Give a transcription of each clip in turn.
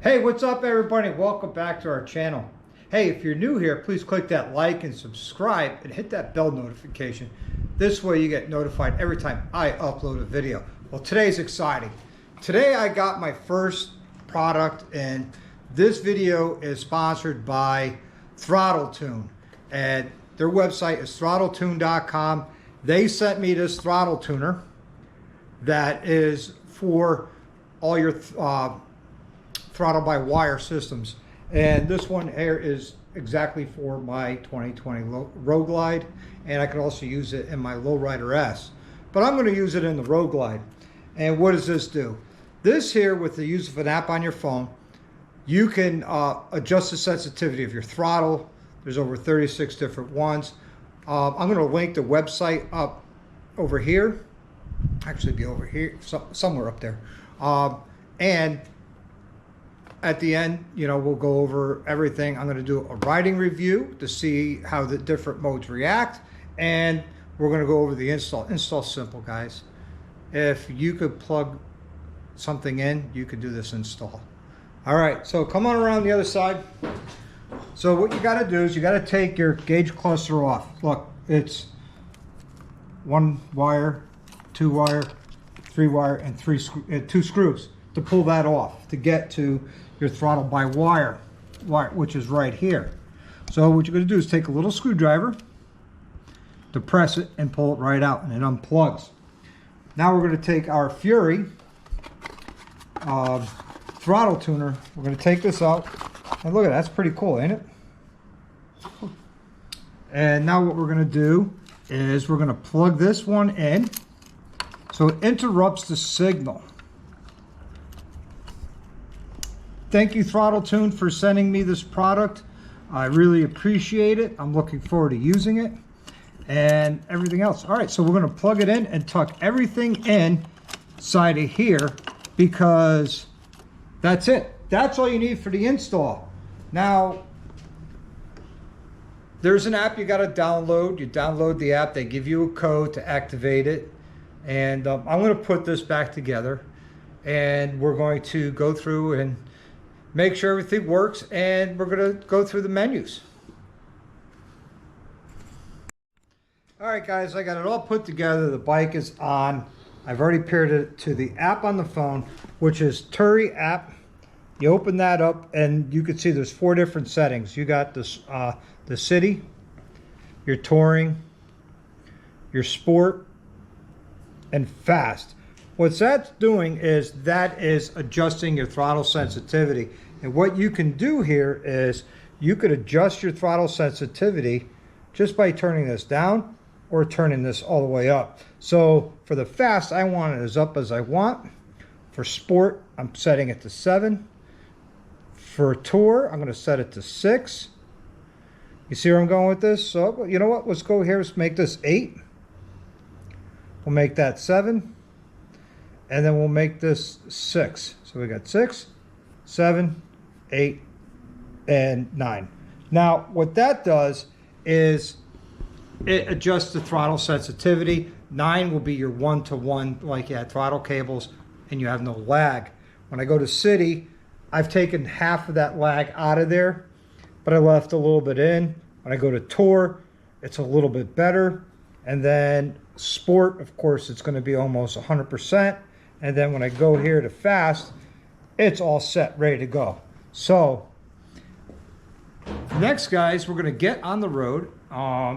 Hey, what's up everybody? Welcome back to our channel. Hey, if you're new here, please click that like and subscribe and hit that bell notification. This way you get notified every time I upload a video. Well, today's exciting. Today I got my first product, and this video is sponsored by Throttle, and their website is throttletune.com. They sent me this throttle tuner that is for all your throttle by wire systems, and this one here is exactly for my 2020 Road Glide, and I can also use it in my Lowrider S, but I'm going to use it in the Road Glide. And what does this do? This here, with the use of an app on your phone, you can adjust the sensitivity of your throttle. There's over 36 different ones. I'm going to link the website up over here, actually be over here, somewhere up there, and at the end, we'll go over everything. I'm going to do a riding review to see how the different modes react, and we're going to go over the install. Install's simple, guys. If you could plug something in, you could do this install. All right, so come on around the other side. So what you got to do is you got to take your gauge cluster off. Look, it's 1 wire, 2 wire, 3 wire, and 2 screws to pull that off to get to your throttle by wire, which is right here. So what you're going to do is take a little screwdriver, depress it, and pull it right out, and it unplugs. Now we're going to take our Fury throttle tuner. We're going to take this out, and look at that, that's pretty cool, ain't it? And now what we're going to do is we're going to plug this one in so it interrupts the signal. Thank you, Throttle Tune, for sending me this product. I really appreciate it. I'm looking forward to using it and everything else. All right, so we're going to plug it in and tuck everything inside of here, because that's it. That's all you need for the install. Now, there's an app you got to download. You download the app. They give you a code to activate it. And I'm going to put this back together, and we're going to go through and make sure everything works, and we're going to go through the menus. All right, guys, I got it all put together. The bike is on. I've already paired it to the app on the phone, which is Turi app. You open that up, and you can see there's 4 different settings. You got this, the city, your touring, your sport, and fast. What that's doing is that is adjusting your throttle sensitivity. And what you can do here is you could adjust your throttle sensitivity just by turning this down or turning this all the way up. So for the fast, I want it as up as I want. For sport, I'm setting it to 7. For tour, I'm going to set it to 6. You see where I'm going with this? So you know what? Let's go here. Let's make this 8. We'll make that 7. And then we'll make this 6. So we got 6, 7, 8, and 9. Now, what that does is it adjusts the throttle sensitivity. 9 will be your 1-to-1, like you had throttle cables, and you have no lag. When I go to city, I've taken half of that lag out of there, but I left a little bit in. When I go to tour, it's a little bit better. And then sport, of course, it's going to be almost 100%. And then when I go here to fast, it's all set, ready to go. So next, guys, we're going to get on the road.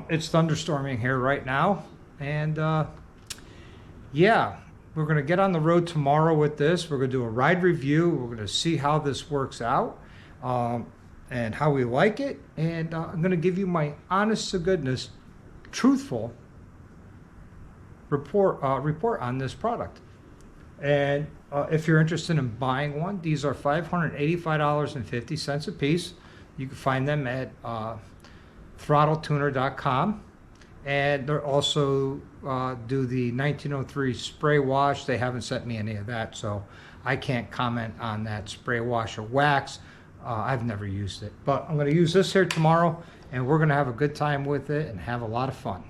It's thunderstorming here right now. And yeah, we're going to get on the road tomorrow with this. We're going to do a ride review. We're going to see how this works out and how we like it. And I'm going to give you my honest to goodness, truthful report on this product. And if you're interested in buying one, these are $585.50 a piece. You can find them at throttletuner.com. And they're also do the 1903 spray wash. They haven't sent me any of that, so I can't comment on that spray wash or wax. I've never used it. But I'm going to use this here tomorrow, and we're going to have a good time with it and have a lot of fun.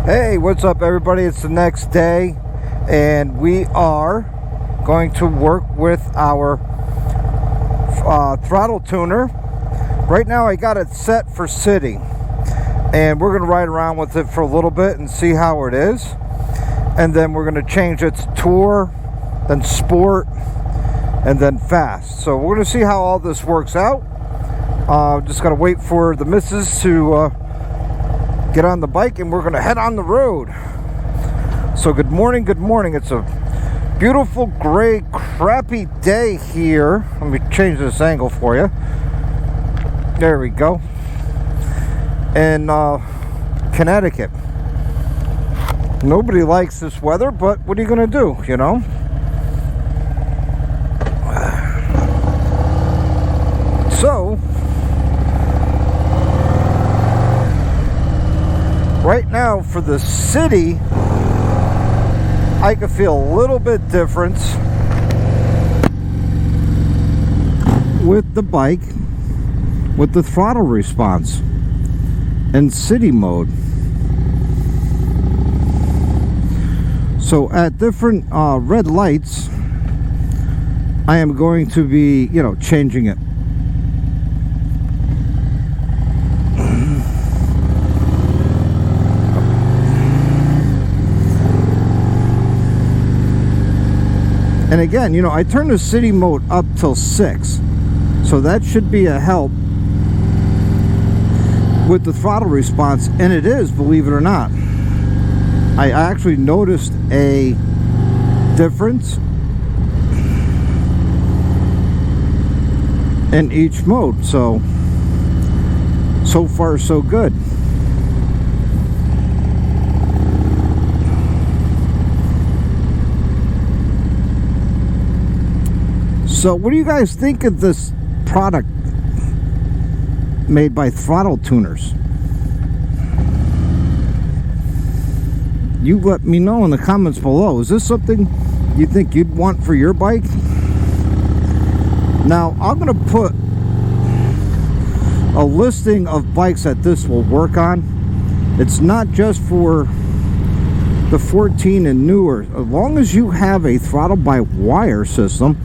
Hey, what's up everybody? It's the next day, and we are going to work with our throttle tuner. Right now I got it set for city, and we're going to ride around with it for a little bit and see how it is, and then we're going to change it to tour, then sport, and then fast. So we're going to see how all this works out. Just got to wait for the missus to get on the bike, and we're going to head on the road. So good morning, good morning. It's a beautiful gray crappy day here. Let me change this angle for you. There we go. In Connecticut. Nobody likes this weather, but what are you going to do, you know? So right now for the city, I can feel a little bit difference with the bike, with the throttle response in city mode. So at different red lights, I am going to be, you know, changing it. And again, you know, I turned the city mode up till 6, so that should be a help with the throttle response, and it is, believe it or not. I actually noticed a difference in each mode, so far so good. So what do you guys think of this product made by Throttle Tuners? You let me know in the comments below. Is this something you think you'd want for your bike? Now, I'm going to put a listing of bikes that this will work on. It's not just for the 14 and newer. As long as you have a throttle by wire system,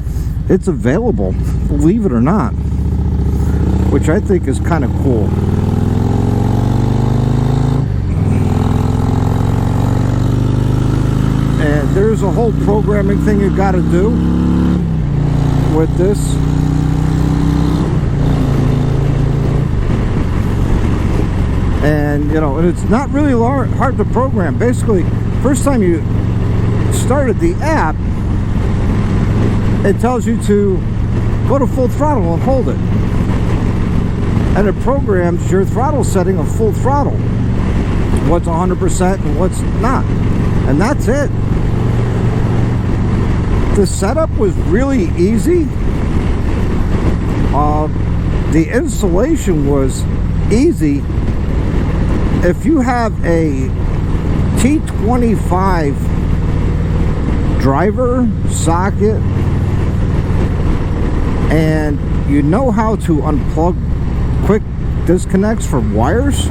it's available, believe it or not, which I think is kind of cool. And there's a whole programming thing you got to do with this. And you know, and it's not really hard to program. Basically, first time you started the app, it tells you to go to full throttle and hold it, and it programs your throttle setting of full throttle, what's 100% and what's not, and that's it. The setup was really easy. The installation was easy. If you have a T25 driver socket and you know how to unplug quick disconnects from wires,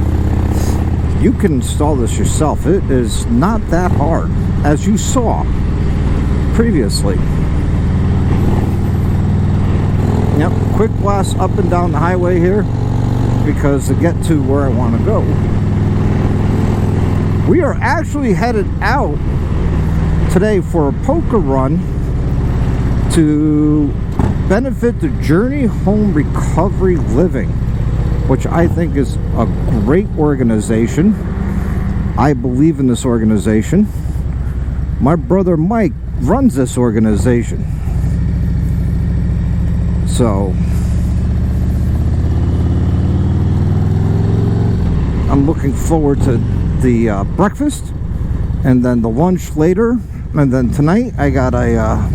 you can install this yourself. It is not that hard, as you saw previously. Yep, quick blast up and down the highway here, because to get to where I want to go. We are actually headed out today for a poker run to benefit the Journey Home Recovery Living, which I think is a great organization. I believe in this organization. My brother Mike runs this organization. So I'm looking forward to the breakfast, and then the lunch later, and then tonight I got a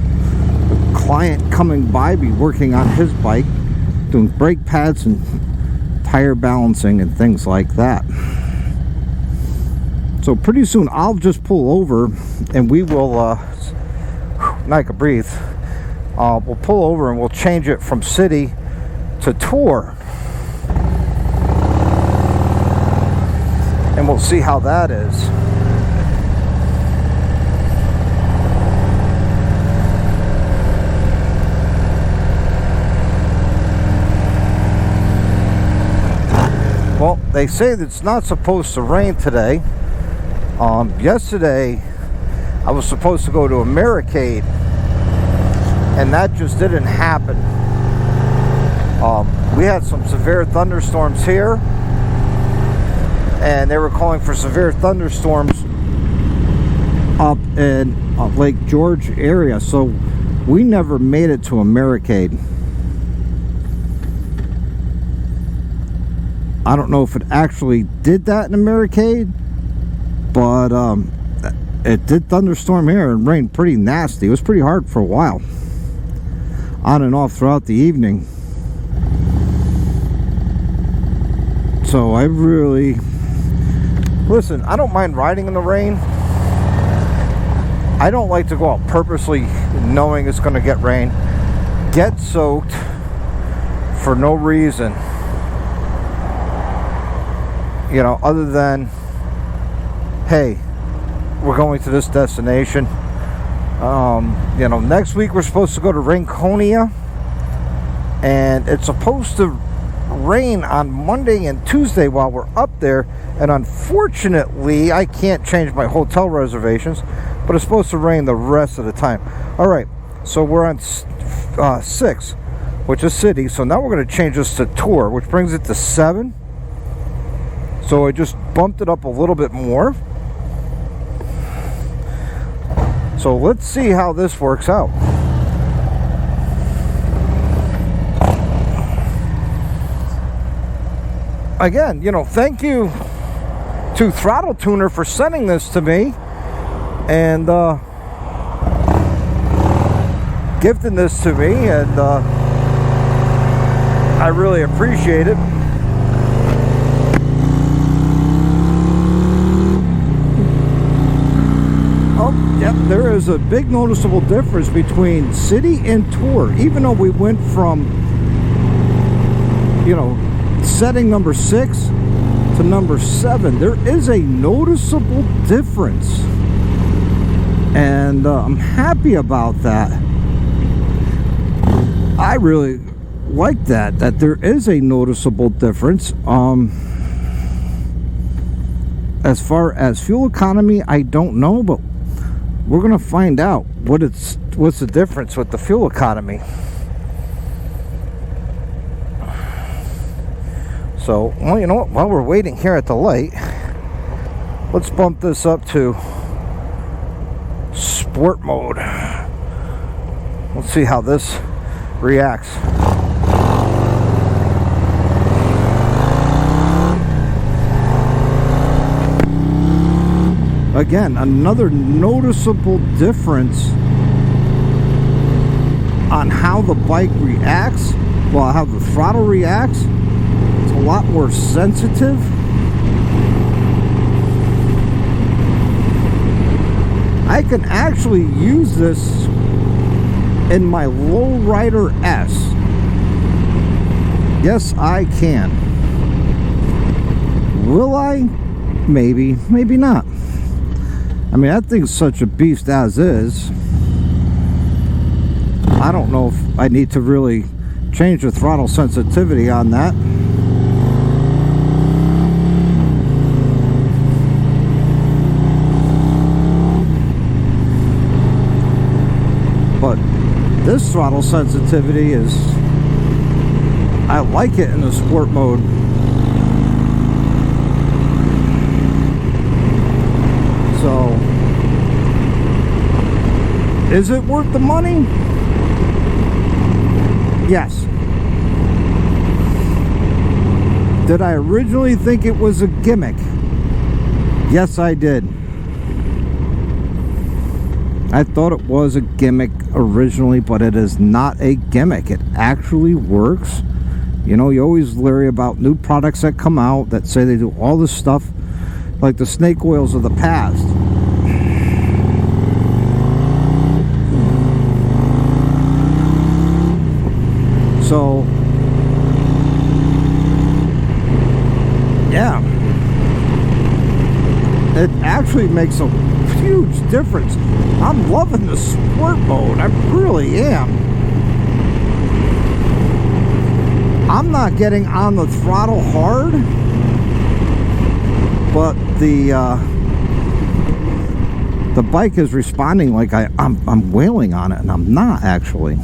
client coming by, be working on his bike, doing brake pads and tire balancing and things like that. So pretty soon I'll just pull over and we will now I can breathe. We'll pull over and we'll change it from city to tour, and we'll see how that is. they say that it's not supposed to rain today. Yesterday I was supposed to go to Americade, and that just didn't happen. We had some severe thunderstorms here, and they were calling for severe thunderstorms up in Lake George area, so we never made it to Americade. I don't know if it actually did that in Americade, but it did thunderstorm here and rained pretty nasty. It was pretty hard for a while, on and off throughout the evening. So I really, listen, I don't mind riding in the rain. I don't like to go out purposely knowing it's going to get rain, get soaked for no reason, you know, other than, hey, we're going to this destination. You know, next week we're supposed to go to Ranconia, and it's supposed to rain on Monday and Tuesday while we're up there, and unfortunately I can't change my hotel reservations, but it's supposed to rain the rest of the time. All right, so we're on 6, which is city, so now we're going to change this to tour, which brings it to 7. So I just bumped it up a little bit more. So let's see how this works out. Again, you know, thank you to Throttle Tuner for sending this to me and gifting this to me, and I really appreciate it. Oh, yep, there is a big noticeable difference between city and tour. Even though we went from, you know, setting number 6 to number 7, there is a noticeable difference, and I'm happy about that. I really like that there is a noticeable difference. As far as fuel economy, I don't know, but we're gonna find out what's the difference with the fuel economy. So, well, you know what? While we're waiting here at the light, let's bump this up to sport mode. Let's see how this reacts. Again, another noticeable difference on how the bike reacts, well, how the throttle reacts. It's a lot more sensitive. I can actually use this in my Lowrider S. Yes, I can. Will I? Maybe, maybe not. I mean, that thing's such a beast as is. I don't know if I need to really change the throttle sensitivity on that. But this throttle sensitivity is, I like it in the sport mode. So, is it worth the money? Yes. Did I originally think it was a gimmick? Yes, I did. I thought it was a gimmick originally, but it is not a gimmick. It actually works. You know, you always leery about new products that come out that say they do all this stuff, like the snake oils of the past. So, yeah, it actually makes a huge difference. I'm loving the sport mode. I really am. I'm not getting on the throttle hard, but the bike is responding like I'm wailing on it, and I'm not actually.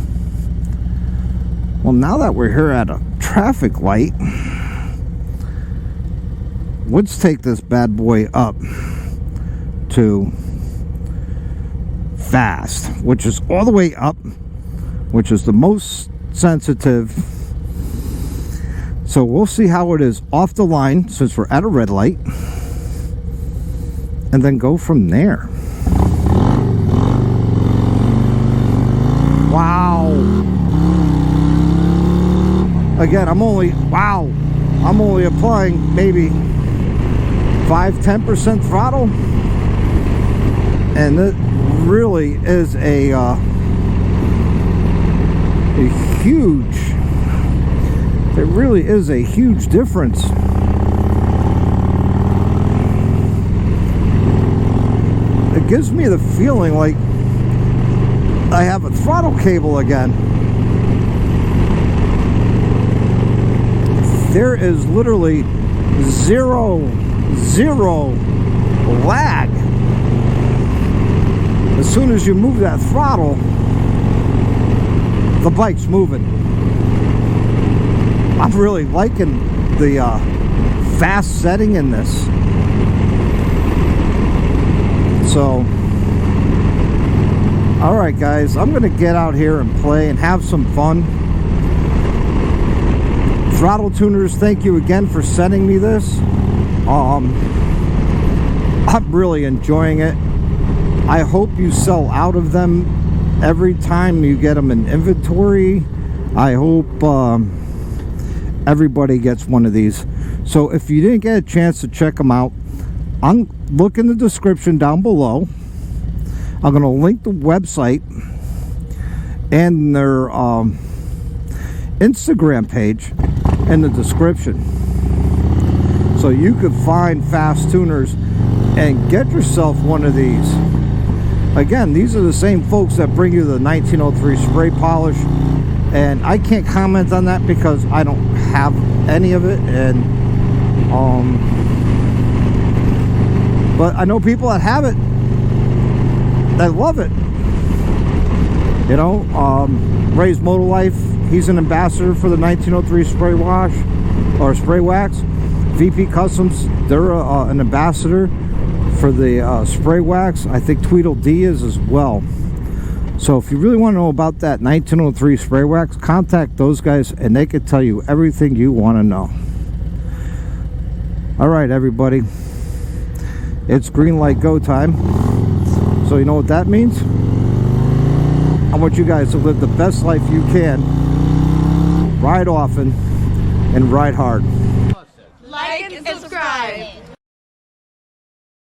Well, now that we're here at a traffic light, let's take this bad boy up to fast, which is all the way up, which is the most sensitive. So we'll see how it is off the line since we're at a red light, and then go from there. Wow. Again, I'm only applying maybe 5-10% throttle, and it really is a huge, it really is a huge difference. It gives me the feeling like I have a throttle cable again. There is literally zero lag. As soon as you move that throttle, the bike's moving. I'm really liking the fast setting in this. So, alright guys, I'm going to get out here and play and have some fun. Throttle tuners, thank you again for sending me this. I'm really enjoying it. I hope you sell out of them every time you get them in inventory. I hope everybody gets one of these. So if you didn't get a chance to check them out, look in the description down below. I'm going to link the website and their Instagram page in the description, so you could find fast tuners and get yourself one of these. Again, these are the same folks that bring you the 1903 spray polish, and I can't comment on that because I don't have any of it, and but I know people that have it that love it. You know, Ray's Motor Life, he's an ambassador for the 1903 spray wash or spray wax. VP Customs, they're an ambassador for the spray wax. I think Tweedledee is as well. So if you really want to know about that 1903 spray wax, contact those guys and they can tell you everything you want to know. Alright everybody, it's green light go time. So you know what that means? I want you guys to live the best life you can. Ride often and ride hard.